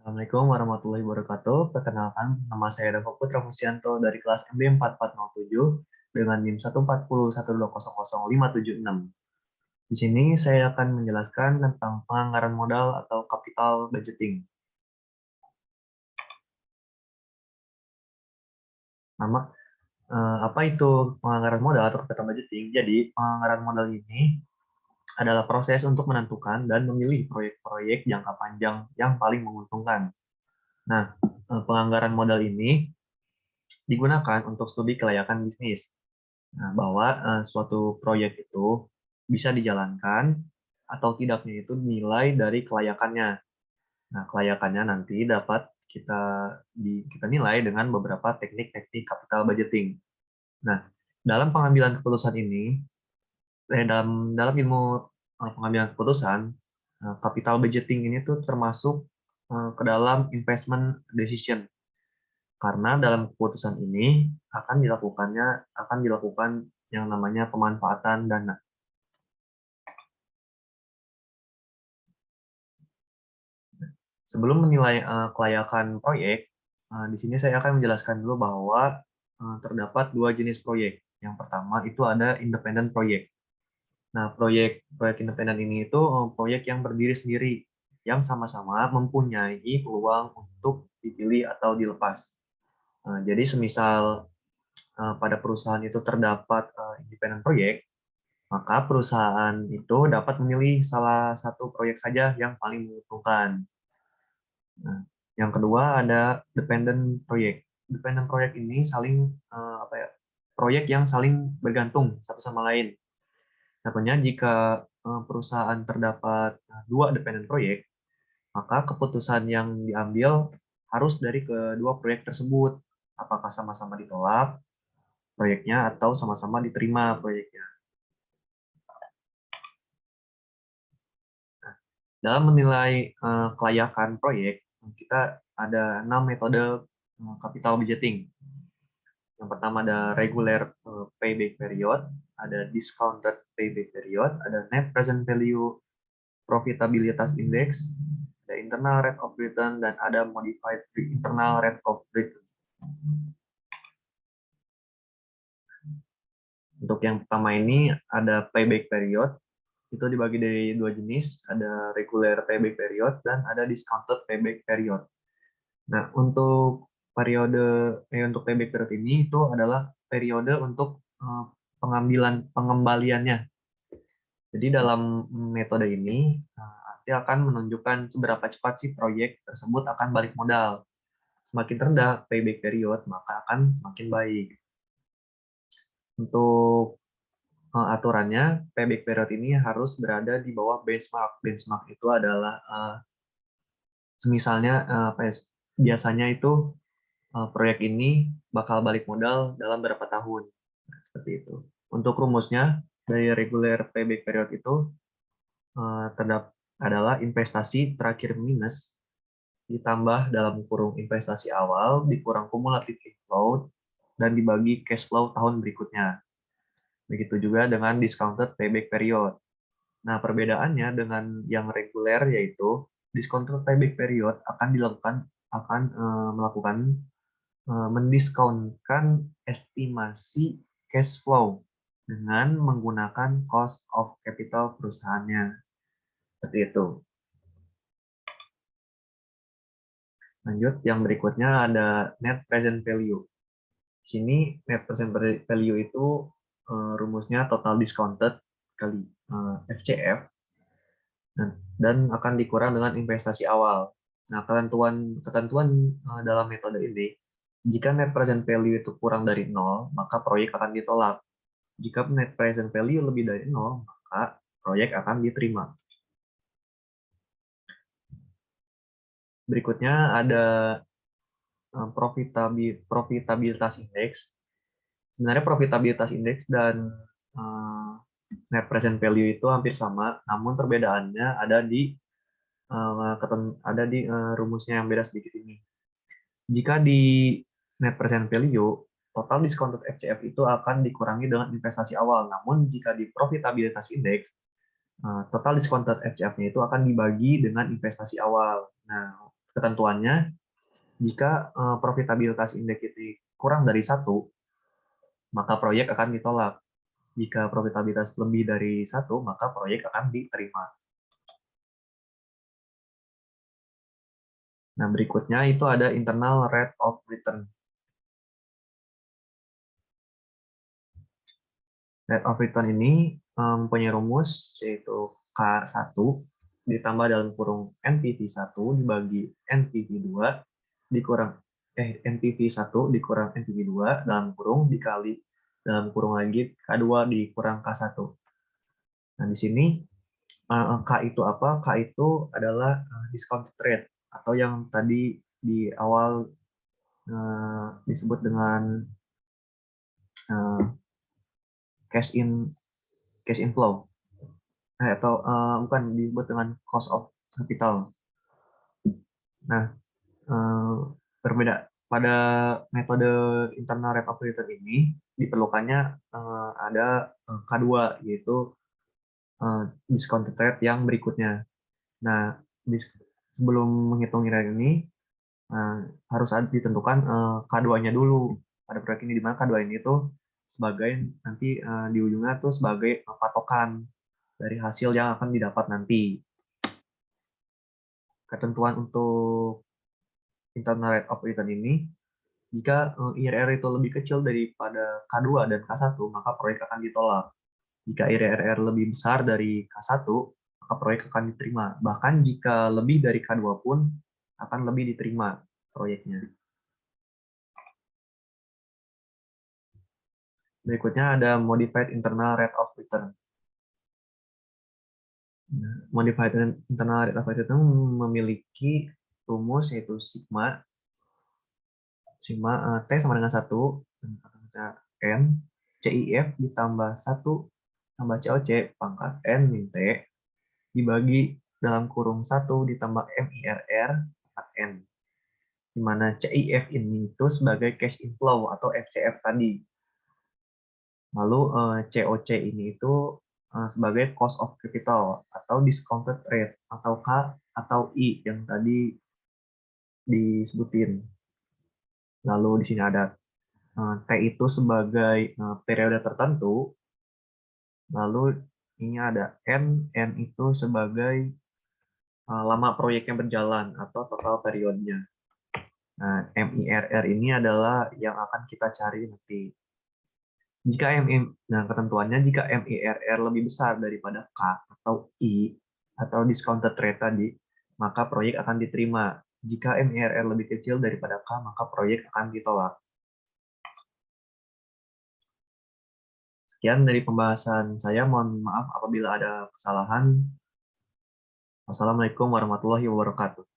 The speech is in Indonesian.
Assalamualaikum warahmatullahi wabarakatuh. Perkenalkan, nama saya Dava Putra Musianto dari kelas MB 4407 dengan NIM 14012000576. Di sini saya akan menjelaskan tentang penganggaran modal atau capital budgeting. Nama apa itu penganggaran modal atau capital budgeting? Jadi, penganggaran modal ini adalah proses untuk menentukan dan memilih proyek-proyek jangka panjang yang paling menguntungkan. Nah, penganggaran modal ini digunakan untuk studi kelayakan bisnis. Nah, bahwa suatu proyek itu bisa dijalankan atau tidaknya itu nilai dari kelayakannya. Nah, kelayakannya nanti dapat kita nilai dengan beberapa teknik-teknik capital budgeting. Nah, dalam pengambilan keputusan ini, dalam ilmu pengambilan keputusan, capital budgeting ini tuh termasuk ke dalam investment decision. Karena dalam keputusan ini akan dilakukan yang namanya pemanfaatan dana. Sebelum menilai kelayakan proyek, di sini saya akan menjelaskan dulu bahwa terdapat dua jenis proyek. Yang pertama itu ada independent proyek. Nah, proyek independen ini itu proyek yang berdiri sendiri, yang sama-sama mempunyai peluang untuk dipilih atau dilepas. Jadi semisal pada perusahaan itu terdapat independent proyek, maka perusahaan itu dapat memilih salah satu proyek saja yang paling menguntungkan. Nah, yang kedua ada dependent project. Dependent project ini proyek yang saling bergantung satu sama lain. Contohnya jika perusahaan terdapat dua dependent project, maka keputusan yang diambil harus dari kedua proyek tersebut. Apakah sama-sama ditolak proyeknya atau sama-sama diterima proyeknya. Nah, dalam menilai kelayakan proyek, kita ada 6 metode capital budgeting. Yang pertama ada regular payback period, ada discounted payback period, ada net present value profitabilitas index, ada internal rate of return, dan ada modified internal rate of return. Untuk yang pertama ini ada payback period, itu dibagi dari dua jenis, ada regular payback period dan ada discounted payback period. Nah, untuk untuk payback period ini itu adalah periode untuk pengembaliannya. Jadi dalam metode ini nanti akan menunjukkan seberapa cepat sih proyek tersebut akan balik modal. Semakin rendah payback period, maka akan semakin baik. Untuk aturannya, payback period ini harus berada di bawah benchmark. Benchmark itu adalah semisalnya biasanya itu proyek ini bakal balik modal dalam berapa tahun. Nah, seperti itu. Untuk rumusnya, dari regular payback period itu adalah investasi terakhir minus ditambah dalam kurung investasi awal dikurang kumulatif inflow dan dibagi cash flow tahun berikutnya. Begitu juga dengan discounted payback period. Nah, perbedaannya dengan yang reguler yaitu discounted payback period akan melakukan mendiskaunkan estimasi cash flow dengan menggunakan cost of capital perusahaannya. Seperti itu. Lanjut, yang berikutnya ada net present value. Di sini net present value itu rumusnya total discounted kali FCF dan akan dikurang dengan investasi awal. Nah, ketentuan dalam metode ini, jika net present value itu kurang dari 0, maka proyek akan ditolak. Jika net present value lebih dari 0, maka proyek akan diterima. Berikutnya ada profitabilitas indeks. Sebenarnya profitabilitas indeks dan net present value itu hampir sama, namun perbedaannya ada di rumusnya yang beda sedikit ini. Jika di net present value, total discounted FCF itu akan dikurangi dengan investasi awal. Namun jika di profitabilitas indeks, total discounted FCF-nya itu akan dibagi dengan investasi awal. Nah, ketentuannya, jika profitabilitas indeks itu kurang dari 1, maka proyek akan ditolak. Jika profitabilitas lebih dari 1, maka proyek akan diterima. Nah, berikutnya itu ada internal rate of return. Rate of return ini punya rumus, yaitu K1 ditambah dalam kurung NPV1 dibagi NPV2 dikurang NPV1 dikurang NPV2 dalam kurung dikali dalam kurung lagi K2 dikurang K1. Nah, di sini K itu apa? K itu adalah discount rate atau yang tadi di awal disebut dengan cash inflow atau bukan, disebut dengan cost of capital. Nah, berbeda pada metode internal rate of return ini diperlukannya ada K2, yaitu discount rate yang berikutnya. Nah, sebelum menghitung nilai ini harus ditentukan K2-nya dulu pada proyek ini, di mana K2 ini tuh sebagai nanti di ujungnya tuh sebagai patokan dari hasil yang akan didapat nanti. Ketentuan untuk internal rate of return ini, jika IRR itu lebih kecil daripada K2 dan K1, maka proyek akan ditolak. Jika IRR lebih besar dari K1, maka proyek akan diterima. Bahkan jika lebih dari K2 pun akan lebih diterima proyeknya. Berikutnya ada modified internal rate of return. Modified internal rate of return memiliki rumus, yaitu sigma T sama dengan 1 N CIF ditambah 1 tambah COC pangkat N min T dibagi dalam kurung 1 ditambah MIRR pangkat N, di mana CIF ini itu sebagai cash inflow atau FCF tadi. Lalu COC ini itu sebagai cost of capital atau discounted rate, atau K atau I yang tadi disebutin. Lalu di sini ada T itu sebagai periode tertentu. Lalu ini ada N itu sebagai lama proyeknya berjalan atau total periodenya. Nah, MIRR ini adalah yang akan kita cari nanti. Nah, ketentuannya jika MIRR lebih besar daripada K atau I atau discounted rate tadi, maka proyek akan diterima. Jika MIRR lebih kecil daripada K, maka proyek akan ditolak. Sekian dari pembahasan saya. Mohon maaf apabila ada kesalahan. Wassalamualaikum warahmatullahi wabarakatuh.